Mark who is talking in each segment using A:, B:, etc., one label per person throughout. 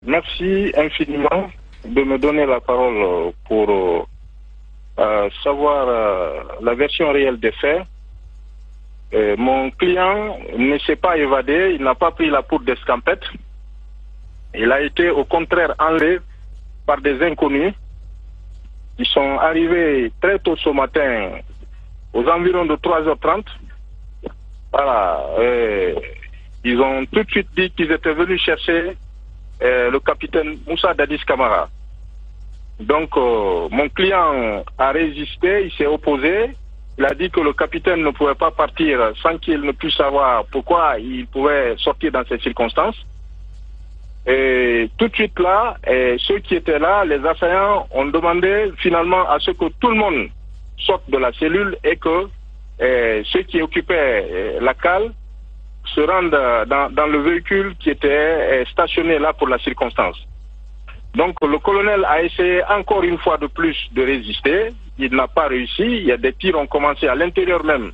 A: Merci infiniment de me donner la parole pour savoir la version réelle des faits. Mon client ne s'est pas évadé, il n'a pas pris la poudre d'escampette. Il a été au contraire enlevé par des inconnus. Ils sont arrivés très tôt ce matin, aux environs de 3h30. Voilà. Ils ont tout de suite dit qu'ils étaient venus chercher le capitaine Moussa Dadis Camara. Donc, mon client a résisté, il s'est opposé. Il a dit que le capitaine ne pouvait pas partir sans qu'il ne puisse savoir pourquoi il pouvait sortir dans ces circonstances. Et tout de suite là, ceux qui étaient là, les assaillants, ont demandé finalement à ce que tout le monde sorte de la cellule et que ceux qui occupaient la cale se rendent dans le véhicule qui était stationné là pour la circonstance. Donc le colonel a essayé encore une fois de plus de résister. Il n'a pas réussi. Il y a des tirs ont commencé à l'intérieur même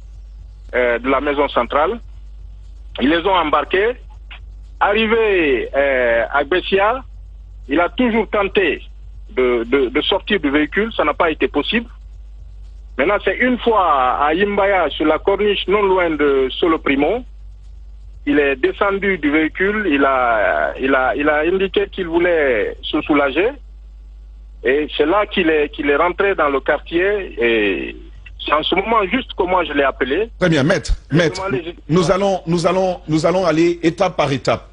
A: de la maison centrale. Ils les ont embarqués. Arrivé à Bessia, il a toujours tenté de sortir du véhicule. Ça n'a pas été possible. Maintenant, c'est une fois à Yimbaya, sur la corniche non loin de Solo Primo. Il est descendu du véhicule, il a indiqué qu'il voulait se soulager. Et c'est là qu'il est rentré dans le quartier. Et c'est en ce moment juste que moi je l'ai appelé.
B: Très bien, maître, nous allons aller étape par étape.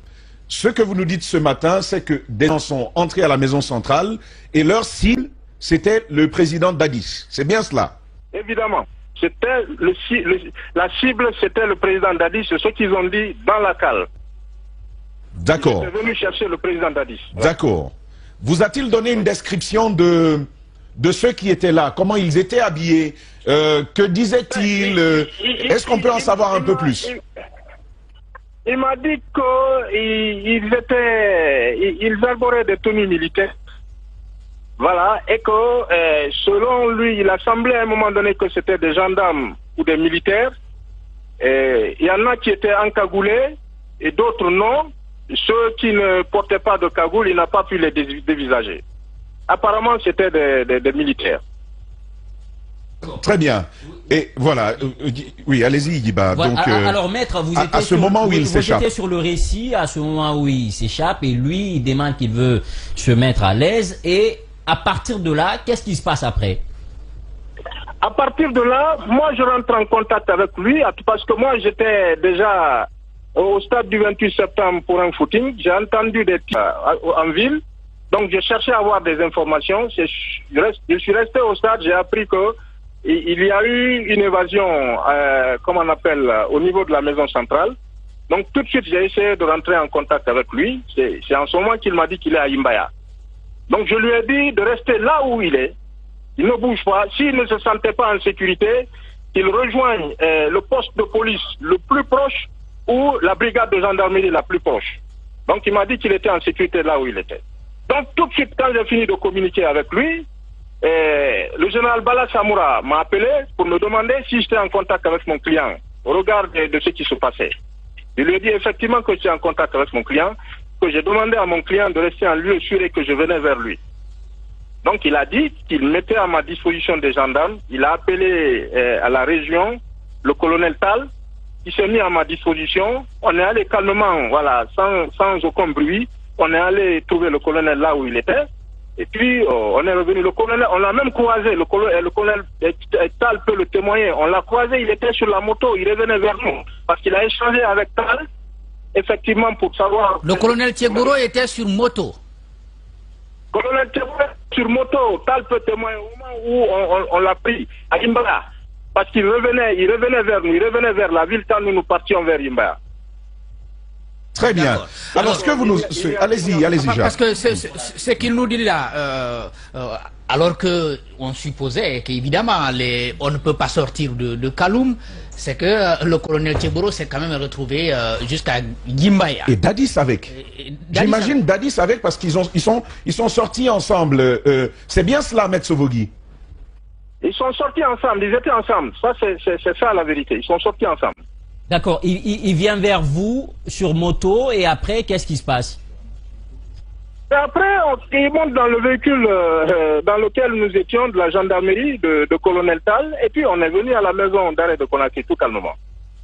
B: Ce que vous nous dites ce matin, c'est que des gens sont entrés à la maison centrale et leur cible, c'était le président Dadis. C'est bien cela?
A: Évidemment. C'était la cible, c'était le président Dadis, c'est ce qu'ils ont dit dans la cale.
B: D'accord.
A: Ils étaient venus chercher le président Dadis.
B: D'accord. Vous a-t-il donné une description de ceux qui étaient là? Comment ils étaient habillés? Que disaient-ils? Est-ce qu'on peut en savoir un peu plus?
A: Il m'a dit qu'ils arboraient des tenues militaires. Voilà, et que selon lui, il a semblé à un moment donné que c'était des gendarmes ou des militaires. Il y en a qui étaient encagoulés et d'autres non. Ceux qui ne portaient pas de cagoule, il n'a pas pu les dévisager. Apparemment, c'était des militaires.
B: Très bien. Et voilà, oui, allez-y, Guiba.
C: Voilà.
B: Donc,
C: alors, maître, vous étiez
B: à ce moment où il s'échappe.
C: Vous étiez sur le récit, à ce moment où il s'échappe, et lui, il demande qu'il veut se mettre à l'aise. Et à partir de là, qu'est-ce qui se passe après?
A: À partir de là, moi, je rentre en contact avec lui, parce que moi, j'étais déjà au stade du 28 septembre pour un footing. J'ai entendu des tirs en ville. Donc, j'ai cherché à avoir des informations. Je suis resté au stade, j'ai appris que il y a eu une évasion, comment on appelle, au niveau de la maison centrale. Donc tout de suite, j'ai essayé de rentrer en contact avec lui. C'est en ce moment qu'il m'a dit qu'il est à Yimbaya. Donc je lui ai dit de rester là où il est. Il ne bouge pas. S'il ne se sentait pas en sécurité, qu'il rejoigne le poste de police le plus proche ou la brigade de gendarmerie la plus proche. Donc il m'a dit qu'il était en sécurité là où il était. Donc tout de suite, quand j'ai fini de communiquer avec lui, le général Bala Samoura m'a appelé pour me demander si j'étais en contact avec mon client au regard de ce qui se passait. Je lui ai dit effectivement que j'étais en contact avec mon client, que j'ai demandé à mon client de rester en lieu sûr et que je venais vers lui. Donc il a dit qu'il mettait à ma disposition des gendarmes. Il a appelé à la région le colonel Tal, qui s'est mis à ma disposition. On est allé calmement, voilà, sans aucun bruit. On est allé trouver le colonel là où il était. Et puis, on est revenu. Le colonel, on l'a même croisé. Le colonel Tal peut le témoigner. On l'a croisé, il était sur la moto, il revenait vers nous. Parce qu'il a échangé avec Tal, effectivement, pour savoir...
D: Le colonel Tchegouro était sur moto.
A: Le colonel Tchegouro sur moto, Tal peut témoigner au moment où on l'a pris à Yimbaya. Parce qu'il revenait vers nous, il revenait vers la ville quand nous partions vers Yimbaya.
B: Très bien. Alors, ce que vous nous... Allez-y, Jacques.
D: Parce que ce qu'il nous dit là, alors qu'on supposait qu'évidemment, on ne peut pas sortir de Kaloum, c'est que le colonel Tchegouro s'est quand même retrouvé jusqu'à Yimbaya.
B: Et Dadis avec. J'imagine Dadis avec parce qu'ils sont sortis ensemble. C'est bien cela, Maître Sovogui?
A: Ils sont sortis ensemble, ils étaient ensemble. Ça, c'est ça la vérité. Ils sont sortis ensemble.
C: D'accord, il vient vers vous sur moto et après, qu'est-ce qui se passe?
A: Et après, il monte dans le véhicule dans lequel nous étions, de la gendarmerie de colonel Tal, et puis on est venu à la maison d'arrêt de Conakry tout calmement.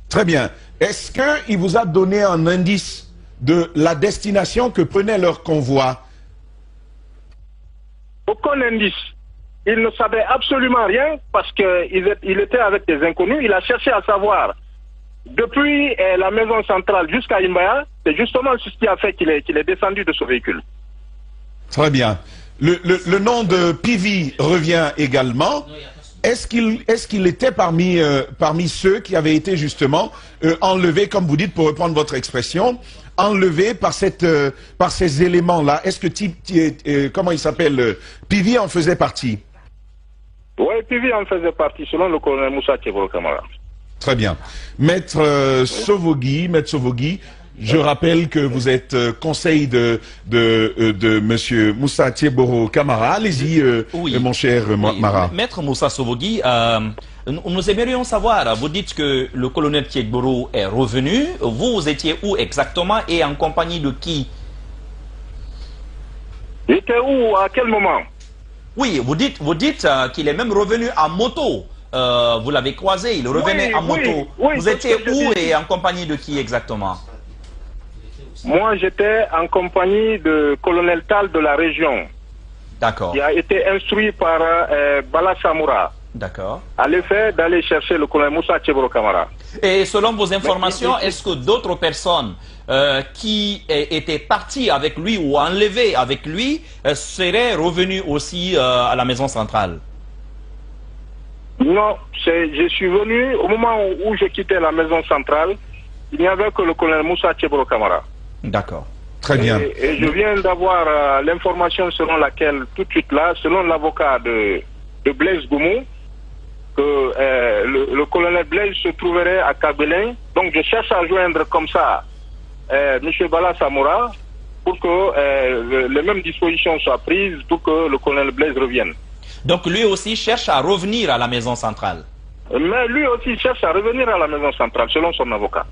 B: Très bien. Est-ce qu'il vous a donné un indice de la destination que prenait leur convoi?
A: Aucun indice. Il ne savait absolument rien parce qu'il était avec des inconnus. Il a cherché à savoir depuis la maison centrale jusqu'à Imbaya. C'est justement ce qui a fait qu'il est descendu de ce véhicule.
B: Très bien. Le nom de Pivi revient également. Est-ce qu'il était parmi ceux qui avaient été justement enlevés, comme vous dites, pour reprendre votre expression, enlevés par ces éléments-là? Est-ce que comment il s'appelle, Pivi en faisait partie?
A: Oui, Pivi en faisait partie, selon le colonel Moussa Tcheboro Kamara.
B: Très bien. Maître Sovogui, je rappelle que vous êtes conseil de Monsieur Moussa Tcheboro Kamara. Allez-y,
E: oui,
B: mon cher Mara.
E: Maître Moussa Sovogui, nous aimerions savoir, vous dites que le colonel Tcheboro est revenu. Vous étiez où exactement et en compagnie de qui?
A: Il était où? À quel moment?
E: Oui, vous dites qu'il est même revenu en moto. Vous l'avez croisé, il revenait en moto.
A: Oui,
E: vous étiez où et en compagnie de qui exactement?
A: Moi, j'étais en compagnie de colonel Tal de la région.
E: D'accord.
A: Qui a été instruit par Bala Samoura.
E: D'accord.
A: À l'effet d'aller chercher le colonel Moussa Tcheboro Kamara.
E: Et selon vos informations, est-ce que d'autres personnes qui étaient parties avec lui ou enlevées avec lui seraient revenues aussi à la maison centrale?
A: Non, je suis venu au moment où je quittais la maison centrale. Il n'y avait que le colonel Moussa Tcheboro Kamara.
E: D'accord.
B: Très bien.
A: Et je viens d'avoir l'information selon laquelle, tout de suite là, selon l'avocat de Blaise Goumou, que le colonel Blaise se trouverait à Kabelin. Donc je cherche à joindre comme ça M. Bala Samoura pour que les mêmes dispositions soient prises pour que le colonel Blaise revienne.
E: Donc lui aussi cherche à revenir à la maison centrale.
A: Mais lui aussi cherche à revenir à la maison centrale, selon son avocat.